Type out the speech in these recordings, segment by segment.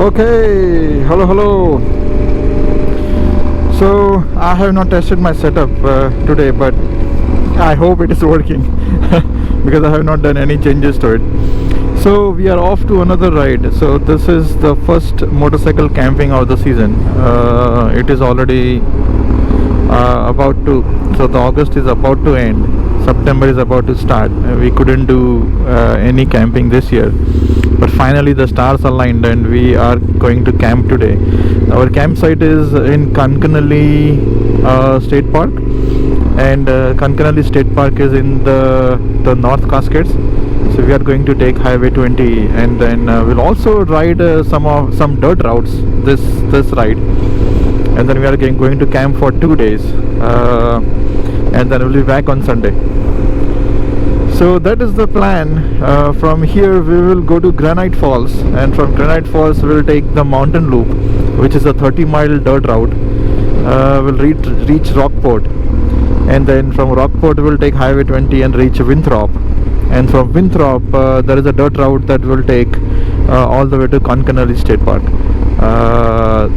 Okay, hello. So I have not tested my setup today, but I hope it is working because I have not done any changes to it. So we are off to another ride. So this is the first motorcycle camping of the season. It is already about to. So the August is about to end. September is about to start. We couldn't do any camping this year, but finally the stars aligned and we are going to camp today. Our campsite is in Conconully State Park, and Conconully State Park is in the North Cascades. So we are going to take Highway 20, and then we'll also ride some dirt routes this ride, and then we are going to camp for 2 days, and then we'll be back on Sunday. So that is the plan. From here we will go to Granite Falls, and from Granite Falls we'll take the mountain loop, which is a 30-mile dirt route. We'll reach Rockport, and then from Rockport we'll take Highway 20 and reach Winthrop, and from Winthrop there is a dirt route that will take all the way to Conconully State Park.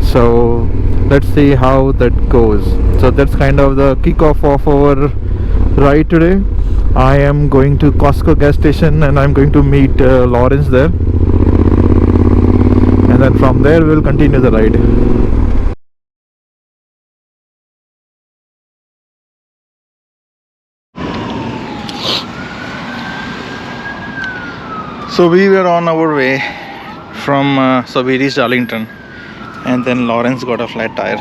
So let's see how that goes. So that's kind of the kickoff of our ride today. I am going to Costco gas station and I'm going to meet Lawrence there, and then from there we'll continue the ride. So we were on our way from so we reached Arlington, and then Lawrence got a flat tire.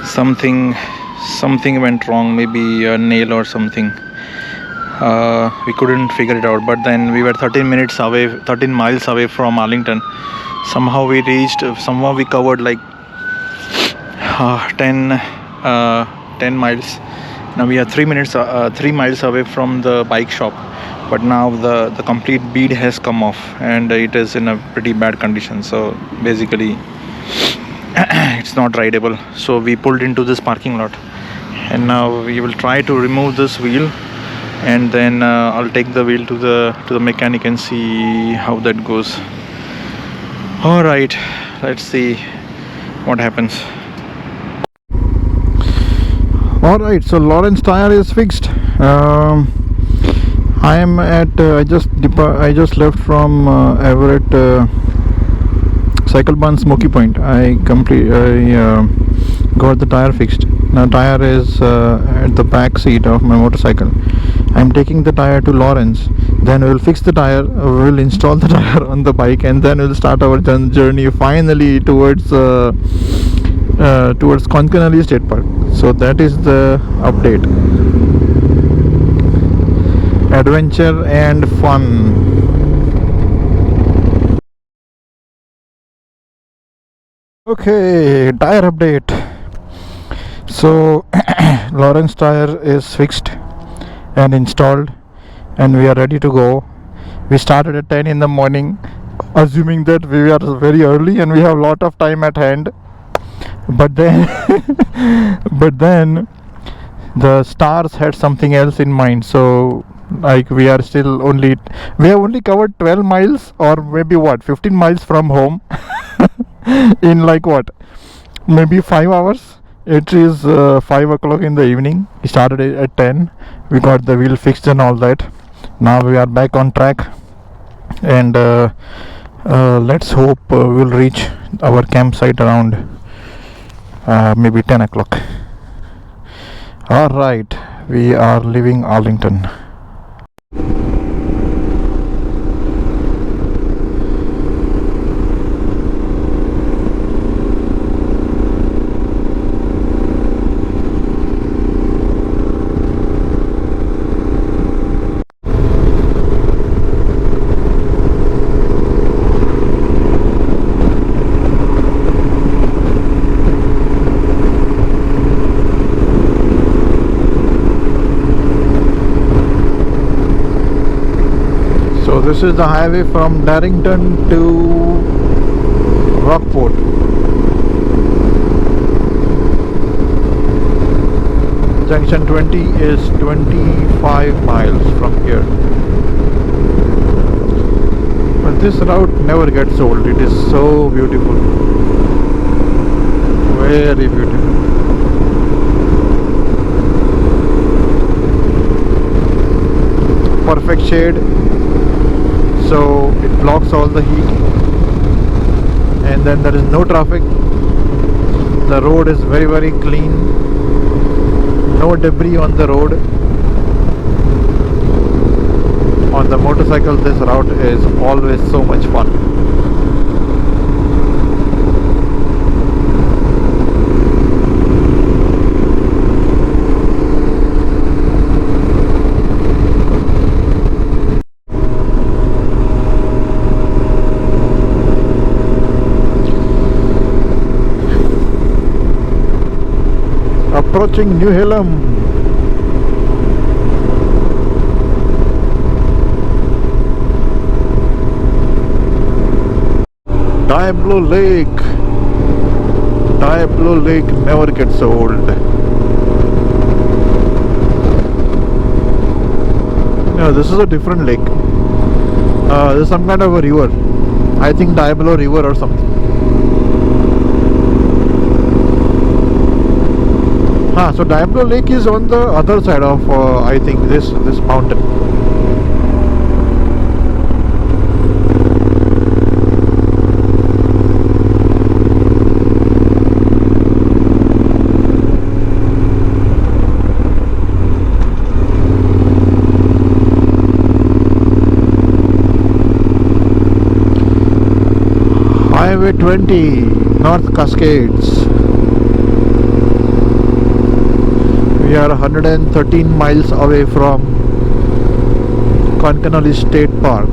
Something went wrong, maybe a nail or something. We couldn't figure it out, but then we were 13 miles away from Arlington. Somehow we covered like 10 miles. Now we are 3 miles away from the bike shop, but now the complete bead has come off and it is in a pretty bad condition. So basically it's not rideable. So we pulled into this parking lot, and now we will try to remove this wheel, and then I'll take the wheel to the mechanic and see how that goes. All right, let's see what happens. All right, so Lawrence tire is fixed. I am at I just left from Everett Cycle Barn Smoky Point. I got the tire fixed. Now tire is at the back seat of my motorcycle. I'm taking the tire to Lawrence. Then we'll fix the tire. We'll install the tire on the bike, and then we'll start our journey finally towards Conconully State Park. So that is the update. Adventure and fun. Okay, tire update. So Lawrence tire is fixed and installed, and we are ready to go. We started at 10 in the morning, assuming that we are very early and we have a lot of time at hand. But then the stars had something else in mind. So like we have only covered 12 miles or maybe 15 miles from home in maybe 5 hours. It is 5 o'clock in the evening. We started at 10. We got the wheel fixed and all that. Now we are back on track, and let's hope we'll reach our campsite around maybe 10 o'clock. Alright, we are leaving Arlington. This is the highway from Darrington to Rockport. Junction 20 is 25 miles from here. But This route never gets old. It is so beautiful. Very beautiful. Perfect shade, so it blocks all the heat, and then there is no traffic. The road is very clean, no debris on the road. On the motorcycle, this route is always so much fun. Approaching New Hallam. Diablo Lake. Diablo Lake never gets old. No, this is a different lake. This is some kind of a river. I think Diablo River or something. So Diablo Lake is on the other side of I think this mountain. Highway 20, North Cascades. We are 113 miles away from Conconully State Park.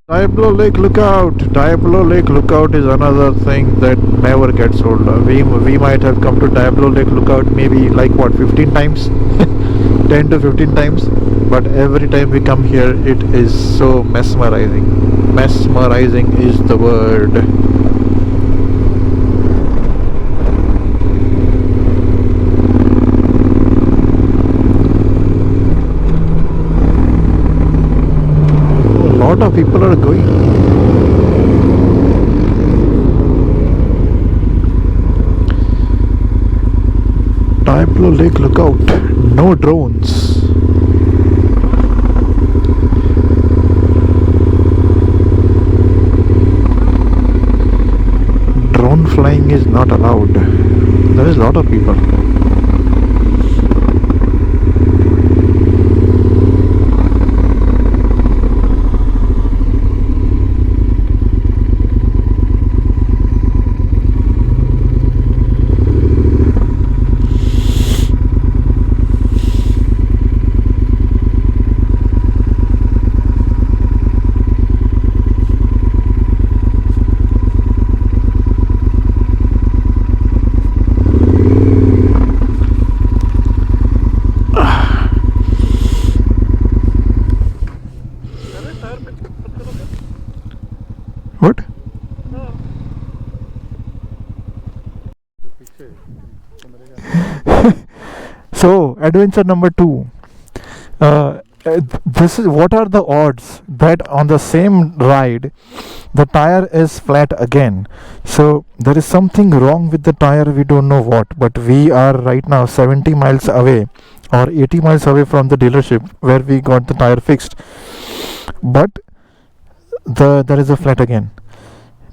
Diablo Lake Lookout. Diablo Lake Lookout is another thing that never gets old. We might have come to Diablo Lake Lookout maybe like what, 15 times 10 to 15 times, but every time we come here it is so mesmerizing. Mesmerizing is the word. A lot of people are going. Diablo Lake Lookout. No drones. Drone flying is not allowed. There is a lot of people. What? So, adventure number 2. This is what are the odds that on the same ride the tire is flat again. So there is something wrong with the tire, we don't know what, but we are right now 70 miles away or 80 miles away from the dealership where we got the tire fixed, but there is a flat again.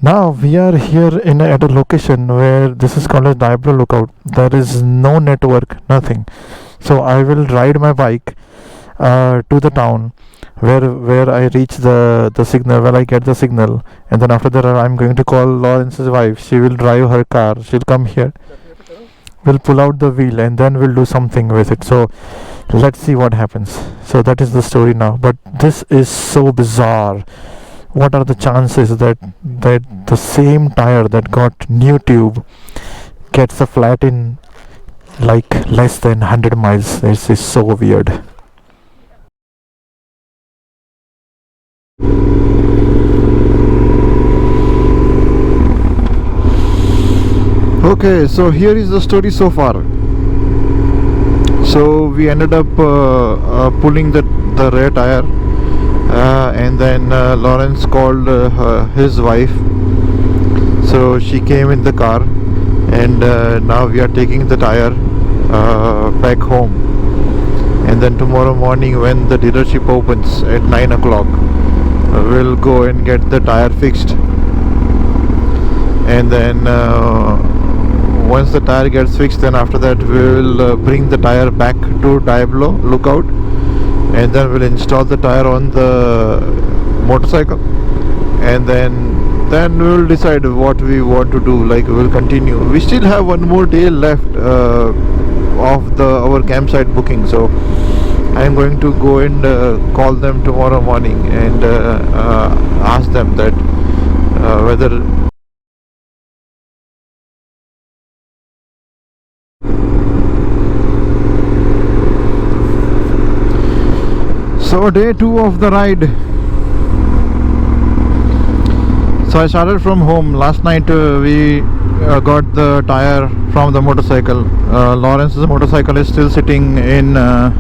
Now we are here at a location where this is called as Diablo Lookout. There is no network, nothing. So I will ride my bike to the town where I reach the signal, where I get the signal, and then after that I'm going to call Lawrence's wife. She will drive her car. She'll come here. We'll pull out the wheel and then we'll do something with it. So let's see what happens. So that is the story now. But this is so bizarre. What are the chances that the same tire that got new tube gets a flat in like less than 100 miles? This is so weird. Okay, so here is the story so far. So we ended up pulling the rear tire, and then Lawrence called his wife. So she came in the car, and now we are taking the tire back home. And then tomorrow morning, when the dealership opens at 9 o'clock, we'll go and get the tire fixed. And then once the tire gets fixed, then after that we'll bring the tire back to Diablo Lookout, and then we'll install the tire on the motorcycle, and then we'll decide what we want to do. Like, we'll continue. We still have one more day left of our campsite booking, so I'm going to go and call them tomorrow morning and ask them that whether So day 2 of the ride. So I started from home. Last night we got the tire from the motorcycle. Lawrence's motorcycle is still sitting in at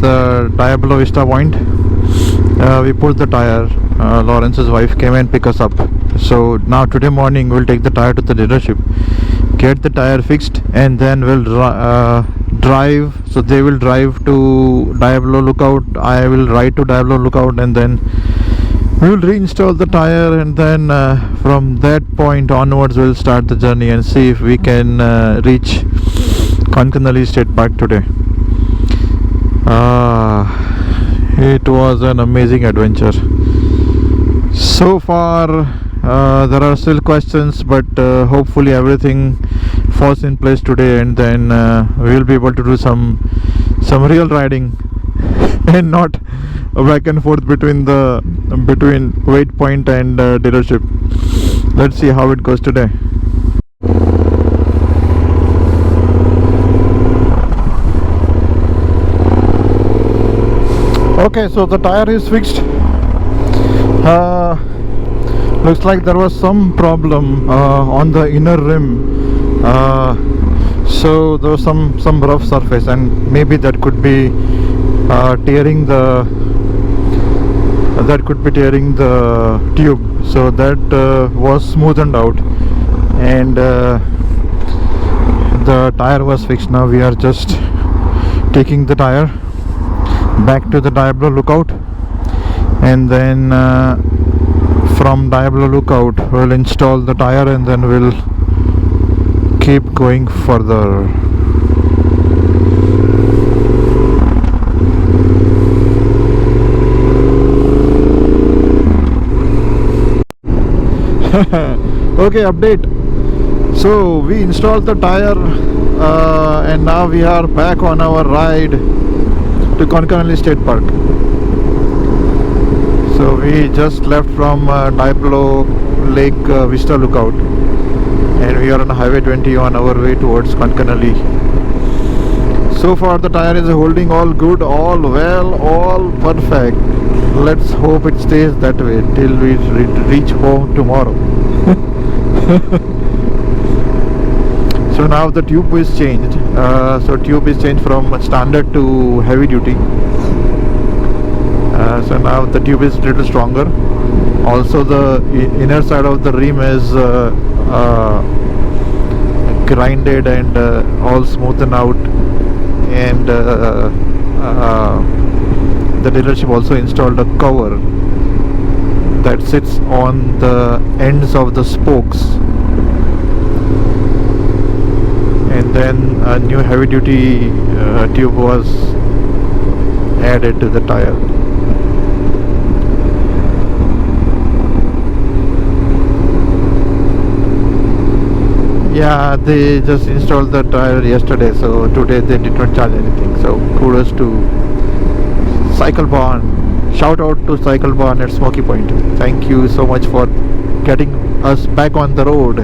the Diablo Vista point. We pulled the tire. Lawrence's wife came and picked us up. So now today morning we'll take the tire to the dealership, get the tire fixed, and then we'll drive. So they will drive to Diablo Lookout, I will ride to Diablo Lookout, and then we will reinstall the tire, and then from that point onwards we'll start the journey and see if we can reach Conconully State Park today. It was an amazing adventure. So far there are still questions, but hopefully everything falls in place today, and then we'll be able to do some real riding and not back and forth between wait point and dealership. Let's see how it goes today. Okay, so the tire is fixed. Looks like there was some problem on the inner rim. So there was some rough surface, and maybe that could be tearing the tube. So that was smoothened out, and the tire was fixed. Now we are just taking the tire back to the Diablo Lookout, and then from Diablo Lookout we'll install the tire, and then we'll keep going further. Okay, update. So we installed the tire, and now we are back on our ride to Conconully State Park. So we just left from Diablo Lake Vista Lookout, and we are on Highway 20 on our way towards Conconully. So far the tire is holding all good, all well, all perfect. Let's hope it stays that way till we reach home tomorrow. So now the tube is changed. So tube is changed from standard to heavy duty. So now the tube is a little stronger. Also the inner side of the rim is grinded and all smoothened out, and the dealership also installed a cover that sits on the ends of the spokes, and then a new heavy duty tube was added to the tire. Yeah, they just installed the tire yesterday, so today they did not charge anything. So kudos to Cycle Barn. Shout out to Cycle Barn at Smoky Point. Thank you so much for getting us back on the road.